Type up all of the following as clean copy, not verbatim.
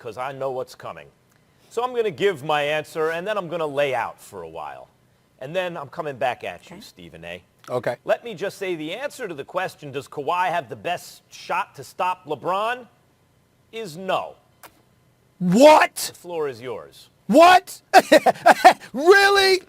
because I know what's coming. So I'm going to give my answer, and then I'm going to lay out for a while. And then I'm coming back at you, Stephen A. Okay. Let me just say the answer to the question, does Kawhi have the best shot to stop LeBron, is no. What? The floor is yours. What? Really?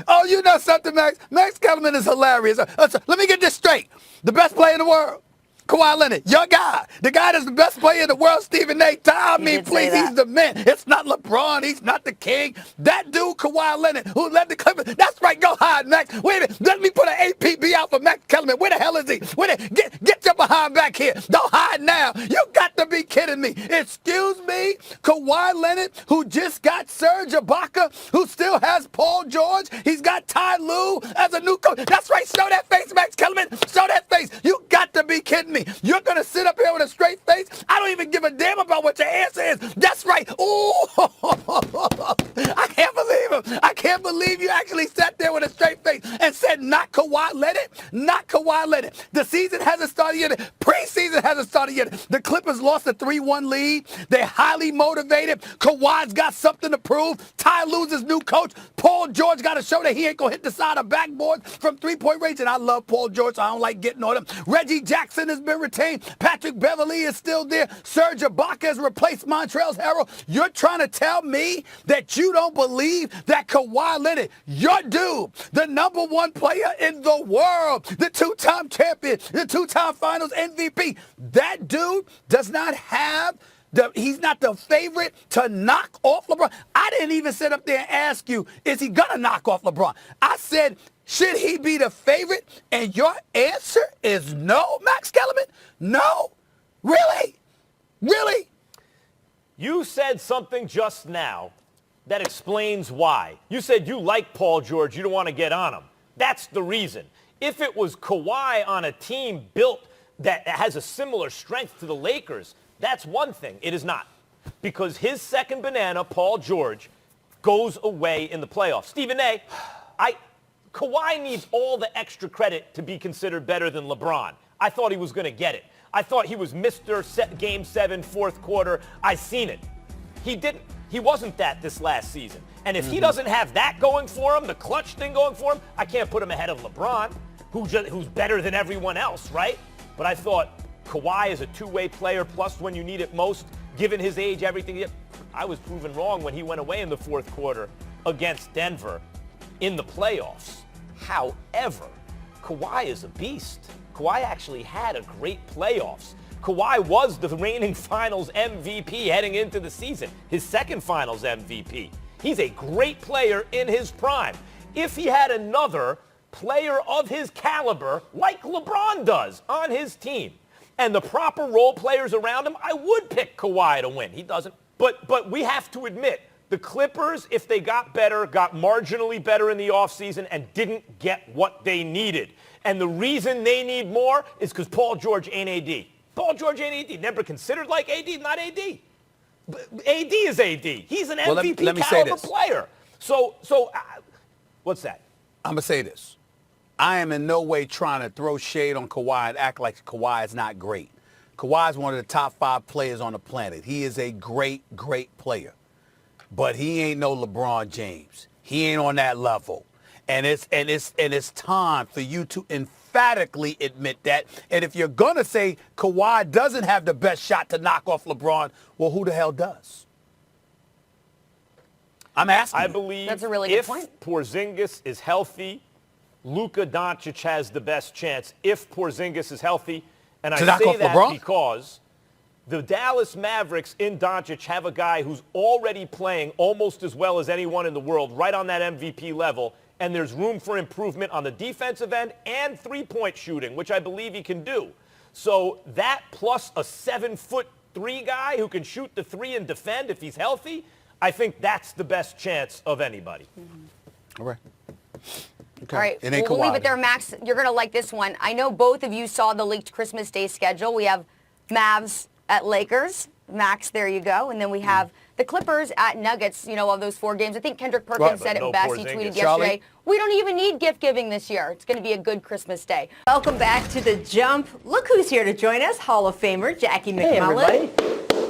Oh, you know something, Max? Max Kellerman is hilarious. Let me get this straight. The best player in the world, Kawhi Leonard, your guy. The guy that's the best player in the world, Stephen A. Tell me, please, he's the man. It's not LeBron. He's not the king. That dude, Kawhi Leonard, who led the Clippers. That's right. Go hide, Max. Wait a minute. Let me put an APB out for Max Kellerman. Where the hell is he? Get your behind back here. Don't hide now. You got to be kidding me. Excuse me? Kawhi Leonard, who just got Serge Ibaka, who still has Paul George. He's got Ty Lue as a new coach. That's right. Show that face, Max Kellerman. Show that face. You got to be kidding me. You're going to sit up here with a straight face? I don't even give a damn about what your answer is. That's right. Ooh, I can't believe him. I can't believe you actually sat there with a straight face and said, not Kawhi Leonard, not Kawhi Leonard. The season hasn't started yet. Preseason hasn't started yet. The Clippers lost a 3-1 lead. They're highly motivated. Kawhi's got something to prove. Ty Lue's his new coach. Paul George got to show that he ain't going to hit the side of backboard from three-point range. And I love Paul George, so I don't like getting on him. Reggie Jackson has been retained. Patrick Beverley is still there. Serge Ibaka has replaced Montrezl Harrell. You're trying to tell me that you don't believe that Kawhi Leonard, your dude, the number one player in the world, the two-time champion, the two-time finals MVP, that dude does not have he's not the favorite to knock off LeBron. I didn't even sit up there and ask you, is he going to knock off LeBron? I said, should he be the favorite? And your answer is no, Max Kellerman? No? Really? Really? You said something just now that explains why. You said you like Paul George. You don't want to get on him. That's the reason. If it was Kawhi on a team built that has a similar strength to the Lakers, that's one thing. It is not. Because his second banana, Paul George, goes away in the playoffs. Stephen A., Kawhi needs all the extra credit to be considered better than LeBron. I thought he was going to get it. I thought he was Mr. Game 7, fourth quarter. I seen it. He didn't. He wasn't that this last season. And if he doesn't have that going for him, the clutch thing going for him, I can't put him ahead of LeBron, who's better than everyone else, right? But I thought Kawhi is a two-way player, plus when you need it most, given his age, everything. I was proven wrong when he went away in the fourth quarter against Denver in the playoffs. However, Kawhi is a beast. Kawhi actually had a great playoffs. Kawhi was the reigning finals MVP heading into the season, his second finals MVP. He's a great player in his prime. If he had another player of his caliber, like LeBron does, on his team, and the proper role players around him, I would pick Kawhi to win. He doesn't. But we have to admit, the Clippers, if they got better, got marginally better in the offseason and didn't get what they needed. And the reason they need more is because Paul George ain't AD. Paul George ain't AD. Never considered like AD, not AD. AD is AD. He's an MVP caliber player. So what's that? I'm going to say this. I am in no way trying to throw shade on Kawhi and act like Kawhi is not great. Kawhi is one of the top 5 players on the planet. He is a great, great player. But he ain't no LeBron James. He ain't on that level. And it's time for you to emphatically admit that. And if you're going to say Kawhi doesn't have the best shot to knock off LeBron, well, who the hell does? I'm asking. I believe that's a really good point. If Porzingis is healthy, Luka Doncic has the best chance if Porzingis is healthy. And I say that LeBron? Because the Dallas Mavericks in Doncic have a guy who's already playing almost as well as anyone in the world, right on that MVP level, and there's room for improvement on the defensive end and three-point shooting, which I believe he can do. So that plus a 7'3" guy who can shoot the three and defend if he's healthy, I think that's the best chance of anybody. All right. Okay. All right, we'll leave it there, Max. You're going to like this one. I know both of you saw the leaked Christmas Day schedule. We have Mavs at Lakers. Max, there you go. And then we have the Clippers at Nuggets, of those 4 games. I think Kendrick Perkins said it best. He tweeted yesterday, we don't even need gift giving this year. It's going to be a good Christmas Day. Welcome back to The Jump. Look who's here to join us, Hall of Famer Jackie McMullen. Hey, everybody.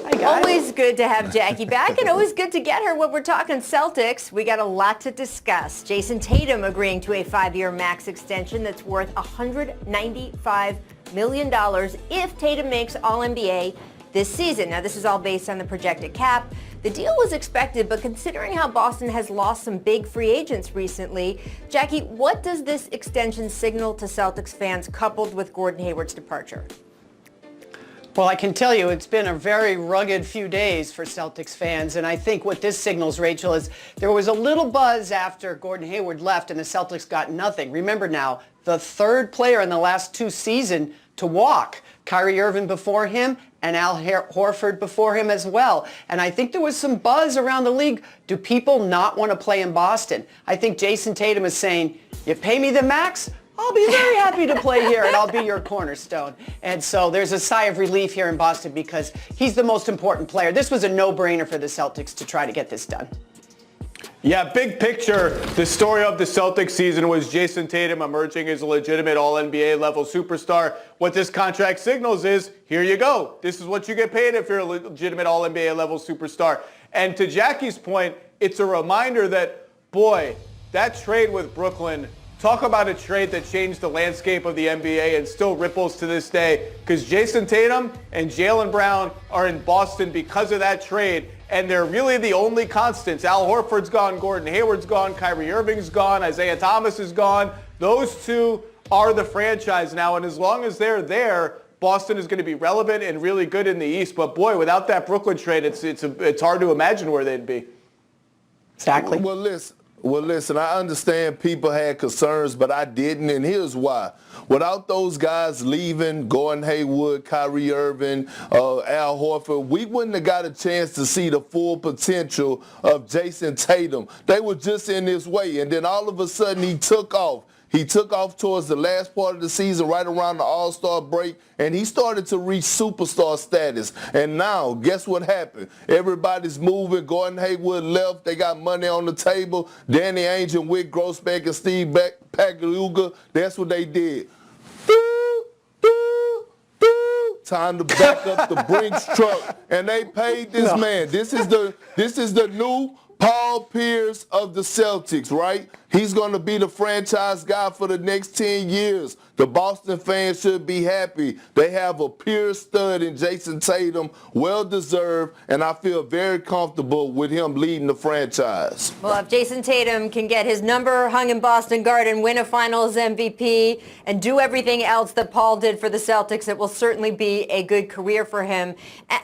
How you guys. Always good to have Jackie back and always good to get her. When we're talking Celtics, we got a lot to discuss. Jason Tatum agreeing to a 5-year max extension that's worth $195 million if Tatum makes All-NBA this season. Now, this is all based on the projected cap. The deal was expected, but considering how Boston has lost some big free agents recently, Jackie, what does this extension signal to Celtics fans coupled with Gordon Hayward's departure? Well, I can tell you it's been a very rugged few days for Celtics fans, and I think what this signals, Rachel, is there was a little buzz after Gordon Hayward left and the Celtics got nothing. Remember now, the third player in the last 2 seasons to walk. Kyrie Irving before him and Al Horford before him as well. And I think there was some buzz around the league. Do people not want to play in Boston? I think Jason Tatum is saying, you pay me the max, I'll be very happy to play here and I'll be your cornerstone. And so there's a sigh of relief here in Boston because he's the most important player. This was a no-brainer for the Celtics to try to get this done. Yeah, big picture, the story of the Celtics season was Jason Tatum emerging as a legitimate All-NBA level superstar. What this contract signals is, here you go. This is what you get paid if you're a legitimate All-NBA level superstar. And to Jackie's point, it's a reminder that, boy, that trade with Brooklyn, talk about a trade that changed the landscape of the NBA and still ripples to this day, because Jason Tatum and Jaylen Brown are in Boston because of that trade. And they're really the only constants. Al Horford's gone, Gordon Hayward's gone, Kyrie Irving's gone, Isaiah Thomas is gone. Those two are the franchise now, and as long as they're there, Boston is going to be relevant and really good in the East. But boy, without that Brooklyn trade, it's hard to imagine where they'd be. Exactly. Well, listen, I understand people had concerns, but I didn't, and here's why. Without those guys leaving, Gordon Hayward, Kyrie Irving, Al Horford, we wouldn't have got a chance to see the full potential of Jason Tatum. They were just in his way, and then all of a sudden he took off. He took off towards the last part of the season, right around the All-Star break, and he started to reach superstar status. And now, guess what happened? Everybody's moving. Gordon Hayward left. They got money on the table. Danny Ainge and Wick Grossbeck and Steve Pagliuca, that's what they did. Time to back up the Brinks truck. And they paid this man. This is the new Paul Pierce of the Celtics, right? He's going to be the franchise guy for the next 10 years. The Boston fans should be happy. They have a pure stud in Jason Tatum, well-deserved, and I feel very comfortable with him leading the franchise. Well, if Jason Tatum can get his number hung in Boston Garden, win a Finals MVP, and do everything else that Paul did for the Celtics, it will certainly be a good career for him.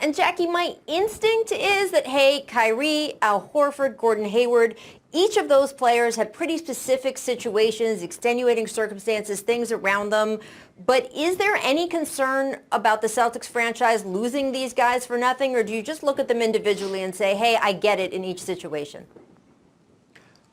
And Jackie, my instinct is that, hey, Kyrie, Al Horford, Gordon Hayward, each of those players had pretty specific situations, extenuating circumstances, things around them. But is there any concern about the Celtics franchise losing these guys for nothing, or do you just look at them individually and say, hey, I get it in each situation?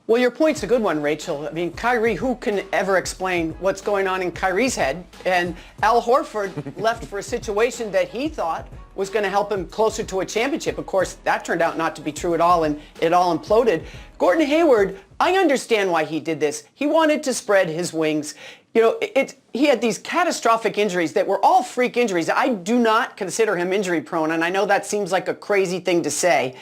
Well, your point's a good one, Rachel. I mean, Kyrie, who can ever explain what's going on in Kyrie's head? And Al Horford left for a situation that he thought was going to help him closer to a championship. Of course, that turned out not to be true at all, and it all imploded. Gordon Hayward, I understand why he did this. He wanted to spread his wings. You know, he had these catastrophic injuries that were all freak injuries. I do not consider him injury prone, and I know that seems like a crazy thing to say.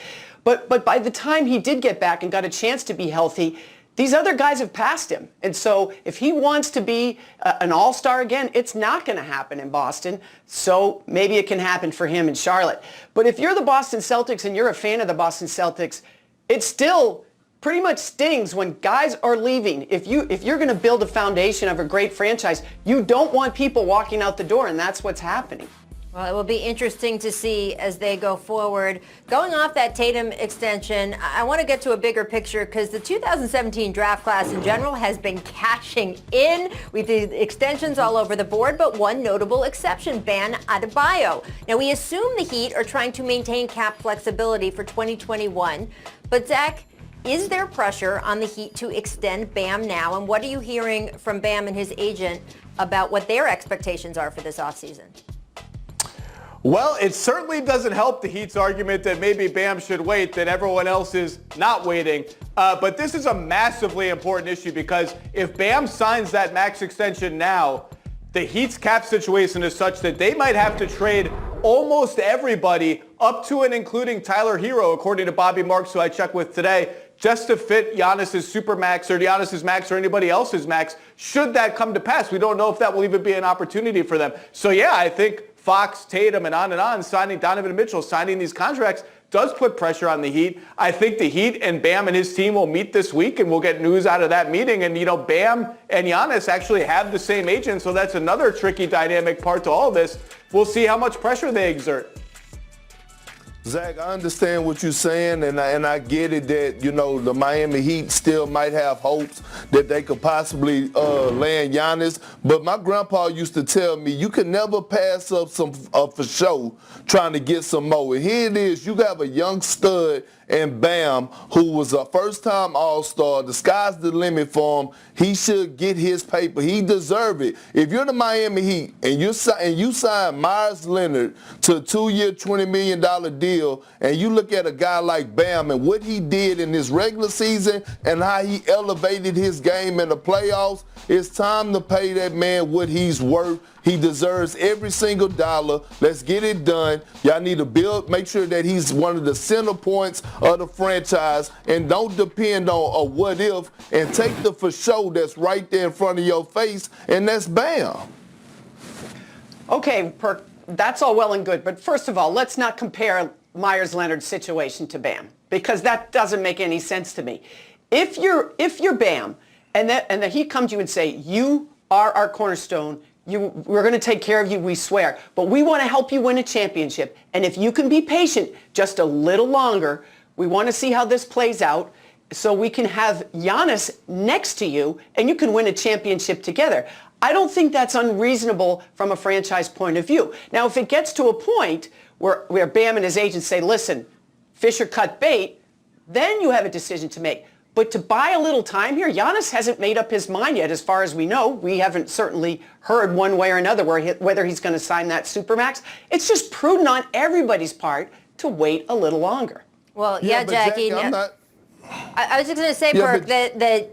But by the time he did get back and got a chance to be healthy, these other guys have passed him. And so if he wants to be an all-star again, it's not going to happen in Boston. So maybe it can happen for him in Charlotte. But if you're the Boston Celtics and you're a fan of the Boston Celtics, it still pretty much stings when guys are leaving. If you're going to build a foundation of a great franchise, you don't want people walking out the door, and that's what's happening. Well, it will be interesting to see as they go forward. Going off that Tatum extension, I want to get to a bigger picture because the 2017 draft class in general has been cashing in. We've seen extensions all over the board, but one notable exception, Bam Adebayo. Now, we assume the Heat are trying to maintain cap flexibility for 2021, but Zach, is there pressure on the Heat to extend Bam now? And what are you hearing from Bam and his agent about what their expectations are for this offseason? Well, it certainly doesn't help the Heat's argument that maybe Bam should wait, that everyone else is not waiting. But this is a massively important issue because if Bam signs that max extension now, the Heat's cap situation is such that they might have to trade almost everybody, up to and including Tyler Hero, according to Bobby Marks, who I checked with today, just to fit Giannis's supermax or Giannis's max or anybody else's max, should that come to pass. We don't know if that will even be an opportunity for them. So yeah, I think Fox, Tatum, and on, signing Donovan Mitchell, signing these contracts does put pressure on the Heat. I think the Heat and Bam and his team will meet this week, and we'll get news out of that meeting. And, Bam and Giannis actually have the same agent, so that's another tricky dynamic part to all this. We'll see how much pressure they exert. Zach, I understand what you're saying, and I get it that, the Miami Heat still might have hopes that they could possibly land Giannis. But my grandpa used to tell me you can never pass up some for show trying to get some more. And here it is, you have a young stud and Bam, who was a first-time All-Star. The sky's the limit for him. He should get his paper. He deserves it. If you're the Miami Heat and you sign Myers Leonard to a 2-year, $20 million deal, and you look at a guy like Bam and what he did in his regular season and how he elevated his game in the playoffs, it's time to pay that man what he's worth. He deserves every single dollar. Let's get it done. Y'all need to make sure that he's one of the center points of the franchise, and don't depend on a what if, and take the for sure that's right there in front of your face, and that's Bam. Okay, Perk, that's all well and good, but first of all, let's not compare Myers Leonard's situation to Bam, because that doesn't make any sense to me. If you're Bam, and the Heat come to you and say, you are our cornerstone, we're going to take care of you, we swear. But we want to help you win a championship. And if you can be patient just a little longer, we want to see how this plays out so we can have Giannis next to you and you can win a championship together. I don't think that's unreasonable from a franchise point of view. Now, if it gets to a point where Bam and his agents say, listen, fish or cut bait, then you have a decision to make. But to buy a little time here, Giannis hasn't made up his mind yet, as far as we know. We haven't certainly heard one way or another whether he's going to sign that Supermax. It's just prudent on everybody's part to wait a little longer. Well, yeah, Jackie. I was just going to say, Perk, that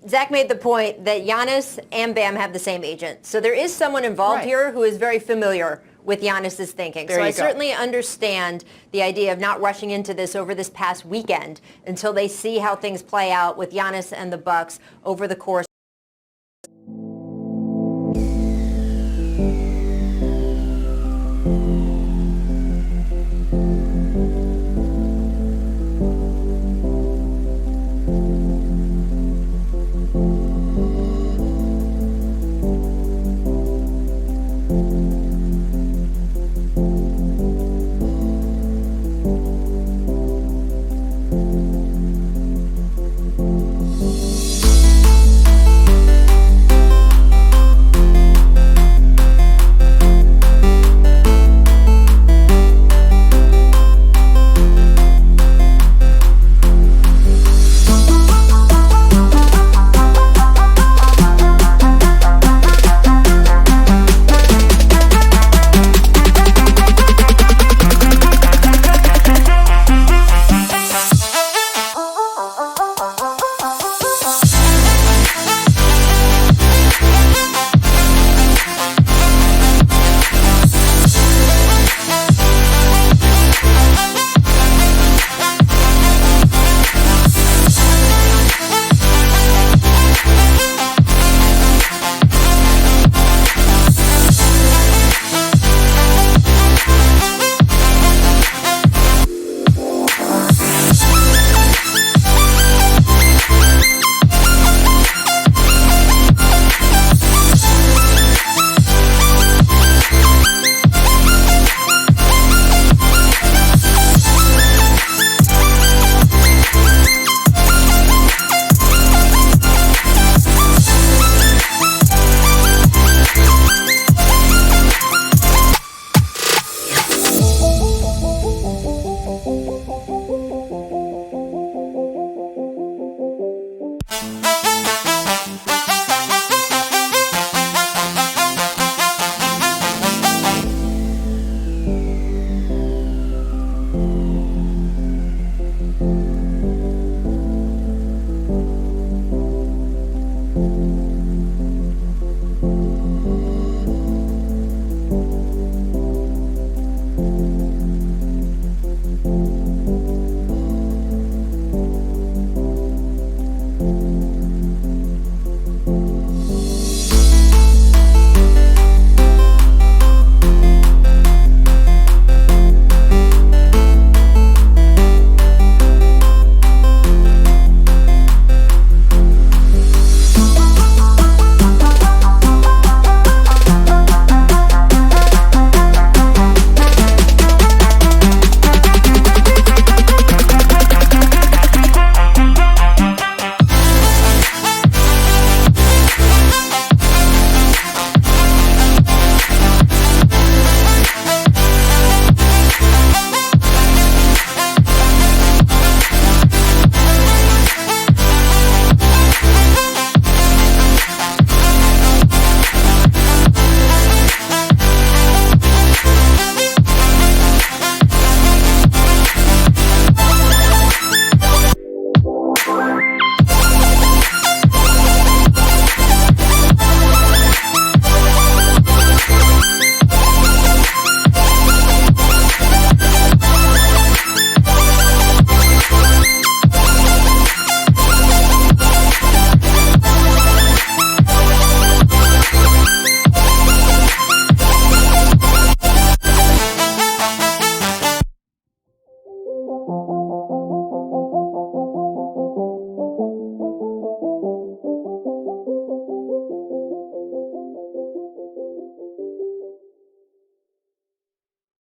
Zach made the point that Giannis and Bam have the same agent. So there is someone involved here who is very familiar with Giannis's thinking. So I certainly understand the idea of not rushing into this over this past weekend until they see how things play out with Giannis and the Bucks over the course